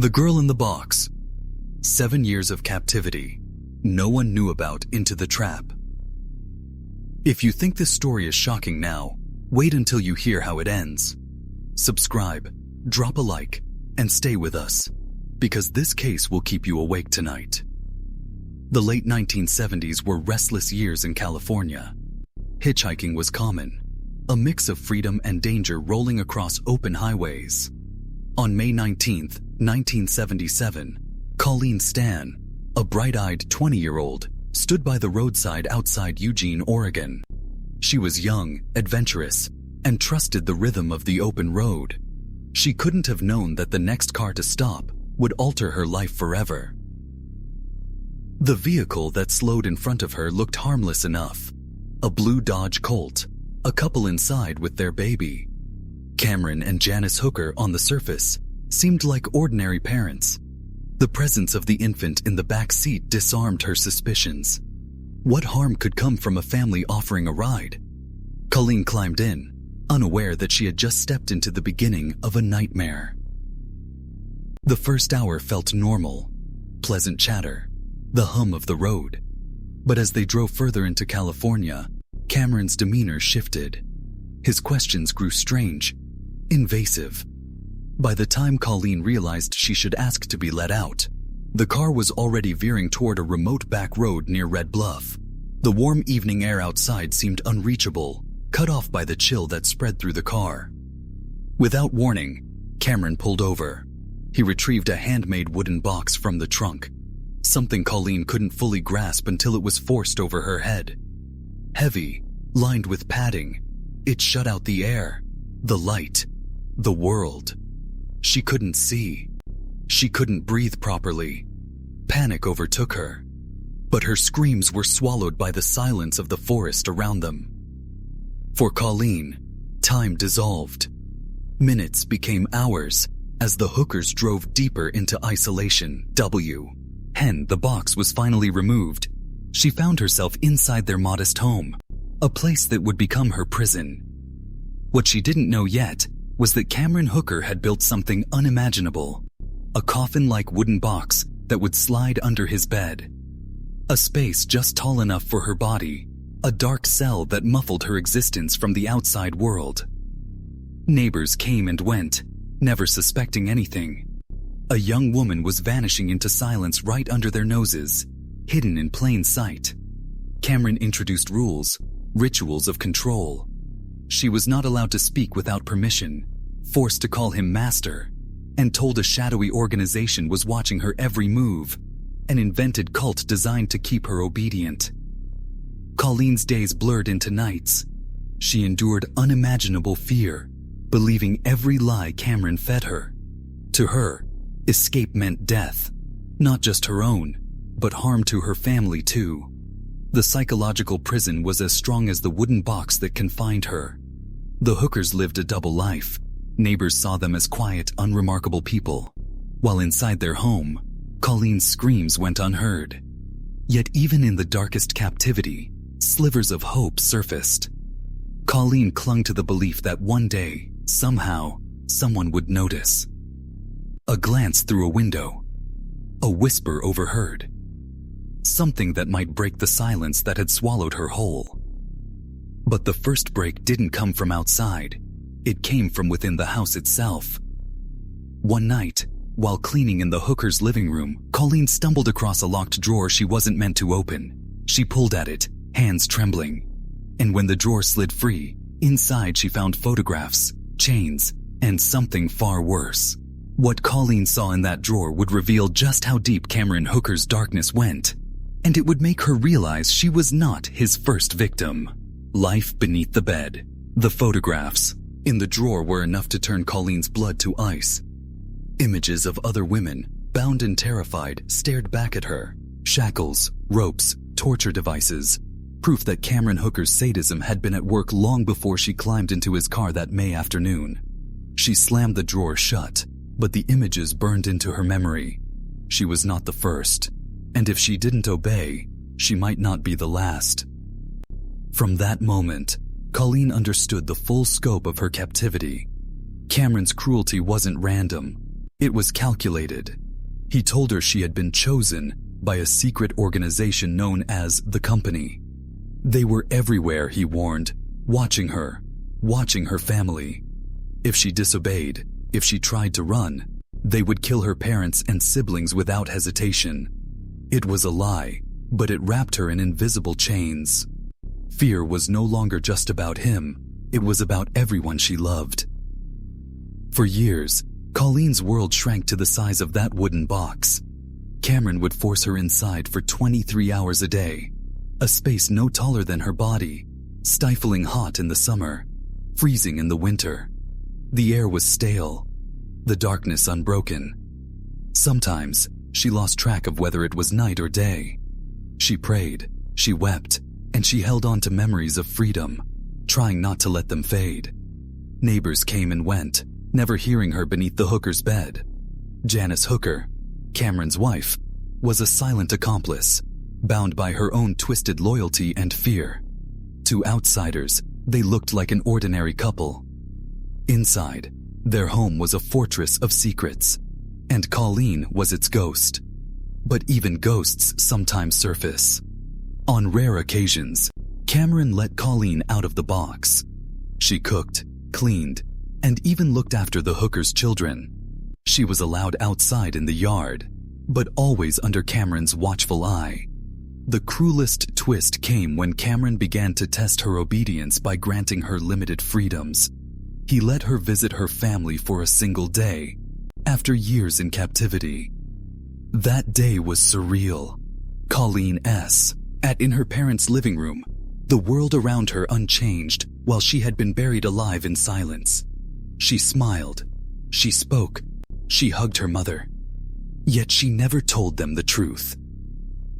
The Girl in the Box. 7 years of captivity. No one knew about Into the Trap. If you think this story is shocking now, wait until you hear how it ends. Subscribe, drop a like, and stay with us, because this case will keep you awake tonight. The late 1970s were restless years in California. Hitchhiking was common, a mix of freedom and danger rolling across open highways. On May 19, 1977, Colleen Stan, a bright-eyed 20-year-old, stood by the roadside outside Eugene, Oregon. She was young, adventurous, and trusted the rhythm of the open road. She couldn't have known that the next car to stop would alter her life forever. The vehicle that slowed in front of her looked harmless enough. A blue Dodge Colt, a couple inside with their baby. Cameron and Janice Hooker on the surface seemed like ordinary parents. The presence of the infant in the back seat disarmed her suspicions. What harm could come from a family offering a ride? Colleen climbed in, unaware that she had just stepped into the beginning of a nightmare. The first hour felt normal, pleasant chatter, the hum of the road. But as they drove further into California, Cameron's demeanor shifted. His questions grew strange, invasive. By the time Colleen realized she should ask to be let out, the car was already veering toward a remote back road near Red Bluff. The warm evening air outside seemed unreachable, cut off by the chill that spread through the car. Without warning, Cameron pulled over. He retrieved a handmade wooden box from the trunk, something Colleen couldn't fully grasp until it was forced over her head. Heavy, lined with padding, it shut out the air, the light, the world. She couldn't see. She couldn't breathe properly. Panic overtook her. But her screams were swallowed by the silence of the forest around them. For Colleen, time dissolved. Minutes became hours as the hookers drove deeper into isolation. When the box was finally removed, she found herself inside their modest home, a place that would become her prison. What she didn't know yet was that Cameron Hooker had built something unimaginable, a coffin-like wooden box that would slide under his bed. A space just tall enough for her body, a dark cell that muffled her existence from the outside world. Neighbors came and went, never suspecting anything. A young woman was vanishing into silence right under their noses, hidden in plain sight. Cameron introduced rules, rituals of control. She was not allowed to speak without permission, forced to call him master, and told a shadowy organization was watching her every move, an invented cult designed to keep her obedient. Colleen's days blurred into nights. She endured unimaginable fear, believing every lie Cameron fed her. To her, escape meant death, not just her own, but harm to her family too. The psychological prison was as strong as the wooden box that confined her. The hookers lived a double life. Neighbors saw them as quiet, unremarkable people, while inside their home, Colleen's screams went unheard. Yet even in the darkest captivity, slivers of hope surfaced. Colleen clung to the belief that one day, somehow, someone would notice. A glance through a window, a whisper overheard. Something that might break the silence that had swallowed her whole. But the first break didn't come from outside. It came from within the house itself. One night, while cleaning in the hooker's living room, Colleen stumbled across a locked drawer she wasn't meant to open. She pulled at it, hands trembling. And when the drawer slid free, inside she found photographs, chains, and something far worse. What Colleen saw in that drawer would reveal just how deep Cameron Hooker's darkness went. And it would make her realize she was not his first victim. Life beneath the bed. The photographs in the drawer were enough to turn Colleen's blood to ice. Images of other women, bound and terrified, stared back at her. Shackles, ropes, torture devices. Proof that Cameron Hooker's sadism had been at work long before she climbed into his car that May afternoon. She slammed the drawer shut, but the images burned into her memory. She was not the first. And if she didn't obey, she might not be the last. From that moment, Colleen understood the full scope of her captivity. Cameron's cruelty wasn't random. It was calculated. He told her she had been chosen by a secret organization known as the Company. They were everywhere, he warned, watching her family. If she disobeyed, if she tried to run, they would kill her parents and siblings without hesitation. It was a lie, but it wrapped her in invisible chains. Fear was no longer just about him, it was about everyone she loved. For years, Colleen's world shrank to the size of that wooden box. Cameron would force her inside for 23 hours a day, a space no taller than her body, stifling hot in the summer, freezing in the winter. The air was stale, the darkness unbroken. Sometimes, she lost track of whether it was night or day. She prayed, she wept, and she held on to memories of freedom, trying not to let them fade. Neighbors came and went, never hearing her beneath the hooker's bed. Janice Hooker, Cameron's wife, was a silent accomplice, bound by her own twisted loyalty and fear. To outsiders, they looked like an ordinary couple. Inside, their home was a fortress of secrets, and Colleen was its ghost. But even ghosts sometimes surface. On rare occasions, Cameron let Colleen out of the box. She cooked, cleaned, and even looked after the hooker's children. She was allowed outside in the yard, but always under Cameron's watchful eye. The cruelest twist came when Cameron began to test her obedience by granting her limited freedoms. He let her visit her family for a single day, after years in captivity. That day was surreal. Colleen S. sat in her parents' living room, the world around her unchanged while she had been buried alive in silence. She smiled, she spoke, she hugged her mother. Yet she never told them the truth.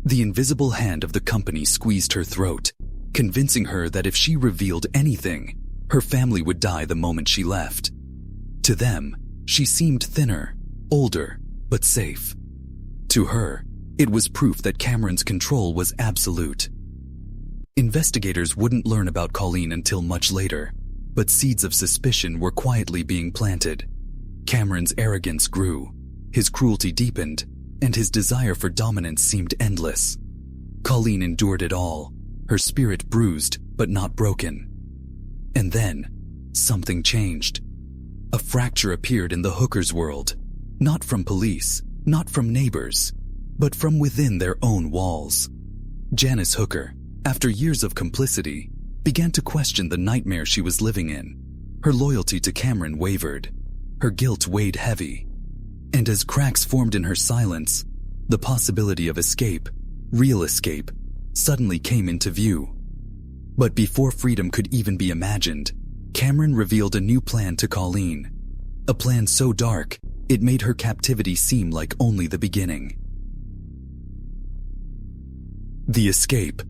The invisible hand of the company squeezed her throat, convincing her that if she revealed anything, her family would die the moment she left. To them, she seemed thinner, older, but safe. To her, it was proof that Cameron's control was absolute. Investigators wouldn't learn about Colleen until much later, but seeds of suspicion were quietly being planted. Cameron's arrogance grew, his cruelty deepened, and his desire for dominance seemed endless. Colleen endured it all, her spirit bruised but not broken. And then, something changed. A fracture appeared in the hooker's world, not from police, not from neighbors, but from within their own walls. Janice Hooker, after years of complicity, began to question the nightmare she was living in. Her loyalty to Cameron wavered. Her guilt weighed heavy. And as cracks formed in her silence, the possibility of escape, real escape, suddenly came into view. But before freedom could even be imagined, Cameron revealed a new plan to Colleen. A plan so dark, it made her captivity seem like only the beginning. The escape.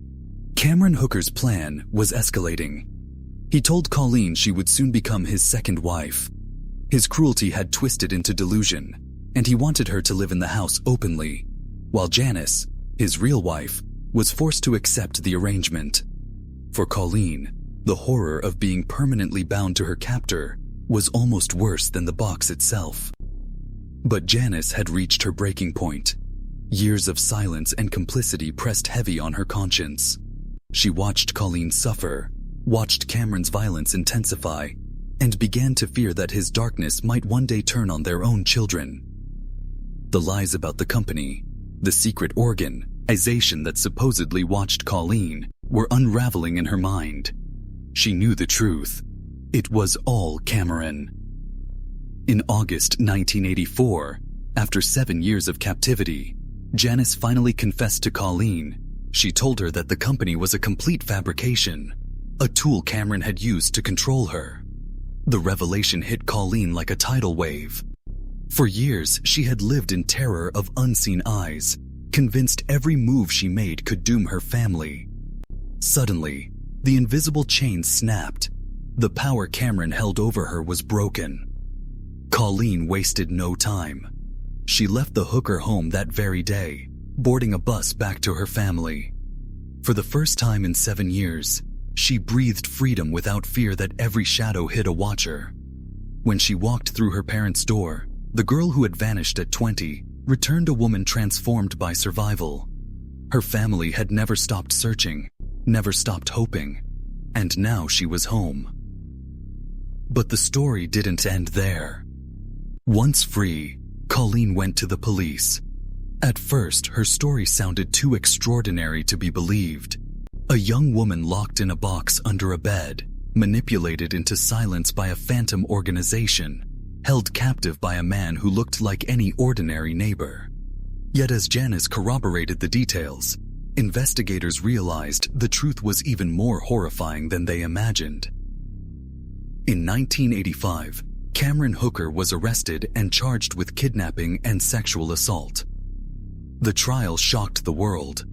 Cameron Hooker's plan was escalating. He told Colleen she would soon become his second wife. His cruelty had twisted into delusion, and he wanted her to live in the house openly, while Janice, his real wife, was forced to accept the arrangement. For Colleen, the horror of being permanently bound to her captor was almost worse than the box itself. But Janice had reached her breaking point. Years of silence and complicity pressed heavy on her conscience. She watched Colleen suffer, watched Cameron's violence intensify, and began to fear that his darkness might one day turn on their own children. The lies about the company, the secret organization that supposedly watched Colleen, were unraveling in her mind. She knew the truth. It was all Cameron. In August 1984, after 7 years of captivity, Janice finally confessed to Colleen. She told her that the company was a complete fabrication, a tool Cameron had used to control her. The revelation hit Colleen like a tidal wave. For years, she had lived in terror of unseen eyes, convinced every move she made could doom her family. Suddenly, the invisible chain snapped. The power Cameron held over her was broken. Colleen wasted no time. She left the Hooker home that very day, boarding a bus back to her family. For the first time in 7 years, she breathed freedom without fear that every shadow hid a watcher. When she walked through her parents' door, The girl who had vanished at 20 returned a woman transformed by survival. Her family had never stopped searching, never stopped hoping, and now she was home. But the story didn't end there. Once free, Colleen went to the police. At first, her story sounded too extraordinary to be believed. A young woman locked in a box under a bed, manipulated into silence by a phantom organization, held captive by a man who looked like any ordinary neighbor. Yet as Janice corroborated the details, investigators realized the truth was even more horrifying than they imagined. In 1985, Cameron Hooker was arrested and charged with kidnapping and sexual assault. The trial shocked the world.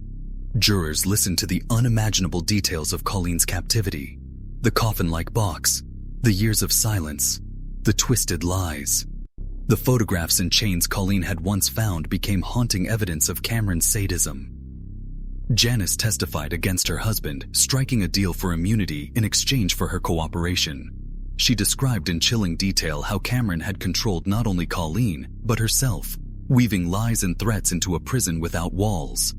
Jurors listened to the unimaginable details of Colleen's captivity, the coffin-like box, the years of silence, the twisted lies. The photographs and chains Colleen had once found became haunting evidence of Cameron's sadism. Janice testified against her husband, striking a deal for immunity in exchange for her cooperation. She described in chilling detail how Cameron had controlled not only Colleen, but herself, weaving lies and threats into a prison without walls.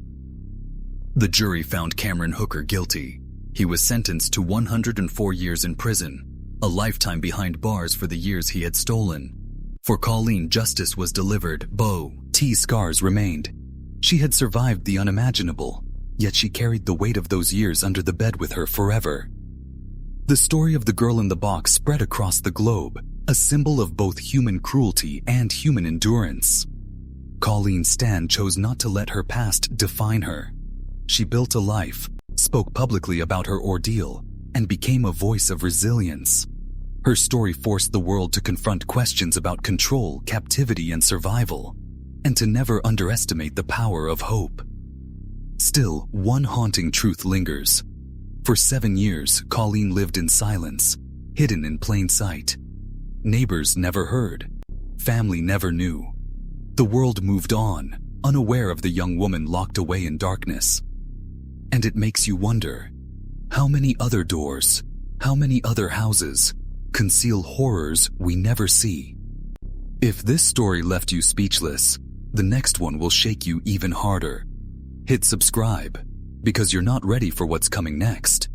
The jury found Cameron Hooker guilty. He was sentenced to 104 years in prison, a lifetime behind bars for the years he had stolen. For Colleen, justice was delivered. Scars remained. She had survived the unimaginable, yet she carried the weight of those years under the bed with her forever. The story of the girl in the box spread across the globe, a symbol of both human cruelty and human endurance. Colleen Stan chose not to let her past define her. She built a life, spoke publicly about her ordeal, and became a voice of resilience. Her story forced the world to confront questions about control, captivity, and survival, and to never underestimate the power of hope. Still, one haunting truth lingers. For 7 years, Colleen lived in silence, hidden in plain sight. Neighbors never heard. Family never knew. The world moved on, unaware of the young woman locked away in darkness. And it makes you wonder, how many other doors, how many other houses, conceal horrors we never see? If this story left you speechless, the next one will shake you even harder. Hit subscribe, because you're not ready for what's coming next.